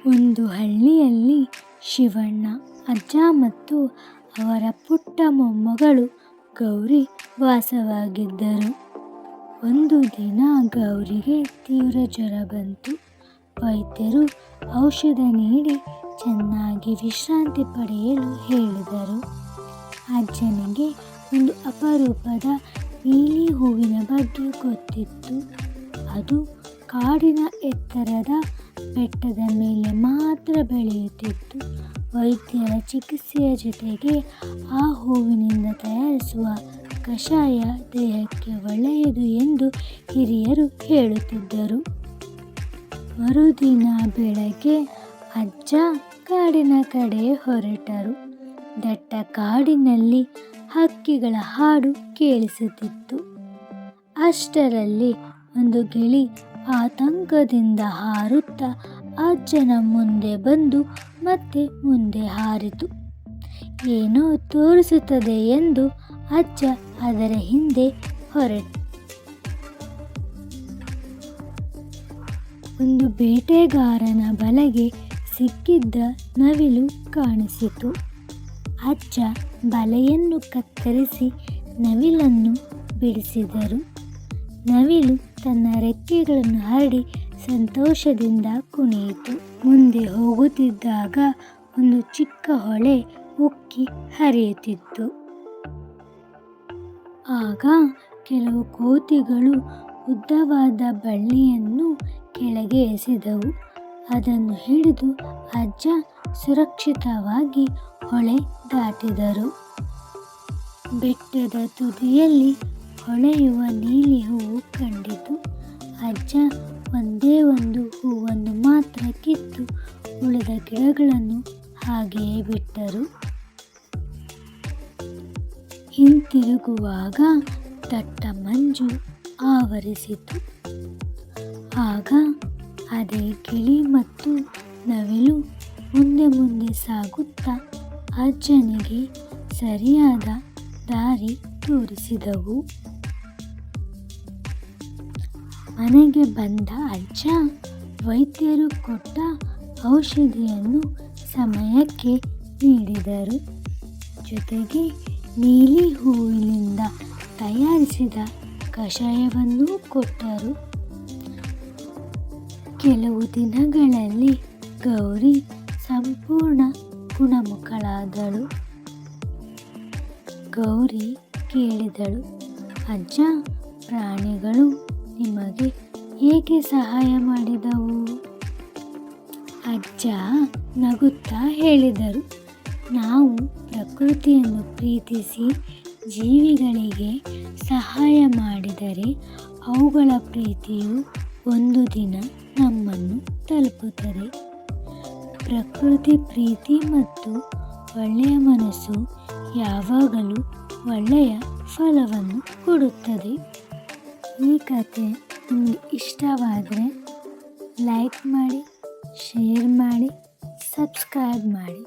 ಒಂದು ಹಳ್ಳಿಯಲ್ಲಿ ಶಿವಣ್ಣ ಅಜ್ಜ ಮತ್ತು ಅವರ ಪುಟ್ಟ ಮೊಮ್ಮಗಳು ಗೌರಿ ವಾಸವಾಗಿದ್ದರು. ಒಂದು ದಿನ ಗೌರಿಗೆ ತೀವ್ರ ಜ್ವರ ಬಂತು. ವೈದ್ಯರು ಔಷಧ ನೀಡಿ ಚೆನ್ನಾಗಿ ವಿಶ್ರಾಂತಿ ಪಡೆಯಲು ಹೇಳಿದರು. ಅಜ್ಜನಿಗೆ ಒಂದು ಅಪರೂಪದ ನೀಲಿ ಹೂವಿನ ಬಗ್ಗೆ ಗೊತ್ತಿತ್ತು. ಅದು ಕಾಡಿನ ಎತ್ತರದ ಬೆಟ್ಟದ ಮೇಲೆ ಮಾತ್ರ ಬೆಳೆಯುತ್ತಿತ್ತು. ವೈದ್ಯರ ಚಿಕಿತ್ಸೆಯ ಜೊತೆಗೆ ಆ ಹೂವಿನಿಂದ ತಯಾರಿಸುವ ಕಷಾಯ ದೇಹಕ್ಕೆ ಒಳ್ಳೆಯದು ಎಂದು ಹಿರಿಯರು ಹೇಳುತ್ತಿದ್ದರು. ಮರುದಿನ ಬೆಳಗ್ಗೆ ಅಜ್ಜ ಕಾಡಿನ ಕಡೆ ಹೊರಟರು. ದಟ್ಟ ಕಾಡಿನಲ್ಲಿ ಹಕ್ಕಿಗಳ ಹಾಡು ಕೇಳಿಸುತ್ತಿತ್ತು. ಅಷ್ಟರಲ್ಲಿ ಒಂದು ಗಿಳಿ ಆತಂಕದಿಂದ ಹಾರುತ್ತಾ ಅಜ್ಜನ ಮುಂದೆ ಬಂದು ಮತ್ತೆ ಮುಂದೆ ಹಾರಿತು. ಏನೋ ತೋರಿಸುತ್ತದೆ ಎಂದು ಅಜ್ಜ ಅದರ ಹಿಂದೆ ಹೊರಟು. ಒಂದು ಬೇಟೆಗಾರನ ಬಲೆಗೆ ಸಿಕ್ಕಿದ್ದ ನವಿಲು ಕಾಣಿಸಿತು. ಅಜ್ಜ ಬಲೆಯನ್ನು ಕತ್ತರಿಸಿ ನವಿಲನ್ನು ಬಿಡಿಸಿದರು. ನವಿಲು ತನ್ನ ರೆಕ್ಕೆಗಳನ್ನು ಹರಡಿ ಸಂತೋಷದಿಂದ ಕುಣಿಯಿತು. ಮುಂದೆ ಹೋಗುತ್ತಿದ್ದಾಗ ಒಂದು ಚಿಕ್ಕ ಹೊಳೆ ಉಕ್ಕಿ ಹರಿಯುತ್ತಿತ್ತು. ಆಗ ಕೆಲವು ಕೋತಿಗಳು ಉದ್ದವಾದ ಬಳ್ಳಿಯನ್ನು ಕೆಳಗೆ ಎಸೆದವು. ಅದನ್ನು ಹಿಡಿದು ಅಜ್ಜ ಸುರಕ್ಷಿತವಾಗಿ ಹೊಳೆ ದಾಟಿದರು. ಬೆಟ್ಟದ ತುದಿಯಲ್ಲಿ ಹೊಳೆಯುವ ನೀಲಿ ಹೂವು ಕಂಡಿತು. ಅಜ್ಜ ಒಂದೇ ಒಂದು ಹೂವನ್ನು ಮಾತ್ರ ಕಿತ್ತು ಉಳಿದ ಗಿಡಗಳನ್ನು ಹಾಗೆಯೇ ಬಿಟ್ಟರು. ಹಿಂತಿರುಗುವಾಗ ದಟ್ಟ ಮಂಜು ಆವರಿಸಿತು. ಆಗ ಅದೇ ಗಿಳಿ ಮತ್ತು ನವಿಲು ಮುಂದೆ ಮುಂದೆ ಸಾಗುತ್ತಾ ಅಜ್ಜನಿಗೆ ಸರಿಯಾದ ದಾರಿ ತೋರಿಸಿದವು. ಮನೆಗೆ ಬಂದ ಅಜ್ಜ ವೈದ್ಯರು ಕೊಟ್ಟ ಔಷಧಿಯನ್ನು ಸಮಯಕ್ಕೆ ನೀಡಿದರು. ಜೊತೆಗೆ ನೀಲಿ ಹೂವಿನಿಂದ ತಯಾರಿಸಿದ ಕಷಾಯವನ್ನೂ ಕೊಟ್ಟರು. ಕೆಲವು ದಿನಗಳಲ್ಲಿ ಗೌರಿ ಸಂಪೂರ್ಣ ಗುಣಮುಖಳಾದಳು. ಗೌರಿ ಕೇಳಿದಳು, ಅಜ್ಜ, ಪ್ರಾಣಿಗಳು ನಿಮಗೆ ಹೇಗೆ ಸಹಾಯ ಮಾಡಿದವು? ಅಜ್ಜ ನಗುತ್ತಾ ಹೇಳಿದರು, ನಾವು ಪ್ರಕೃತಿಯನ್ನು ಪ್ರೀತಿಸಿ ಜೀವಿಗಳಿಗೆ ಸಹಾಯ ಮಾಡಿದರೆ ಅವುಗಳ ಪ್ರೀತಿಯು ಒಂದು ದಿನ ನಮ್ಮನ್ನು ತಲುಪುತ್ತದೆ. ಪ್ರಕೃತಿ ಪ್ರೀತಿ ಮತ್ತು ಒಳ್ಳೆಯ ಮನಸ್ಸು ಯಾವಾಗಲೂ ಒಳ್ಳೆಯ ಫಲವನ್ನು ಕೊಡುತ್ತದೆ. ಈ ಕತೆ ನಿಮಗೆ ಇಷ್ಟವಾದರೆ ಲೈಕ್ ಮಾಡಿ, ಶೇರ್ ಮಾಡಿ, ಸಬ್ಸ್ಕ್ರೈಬ್ ಮಾಡಿ.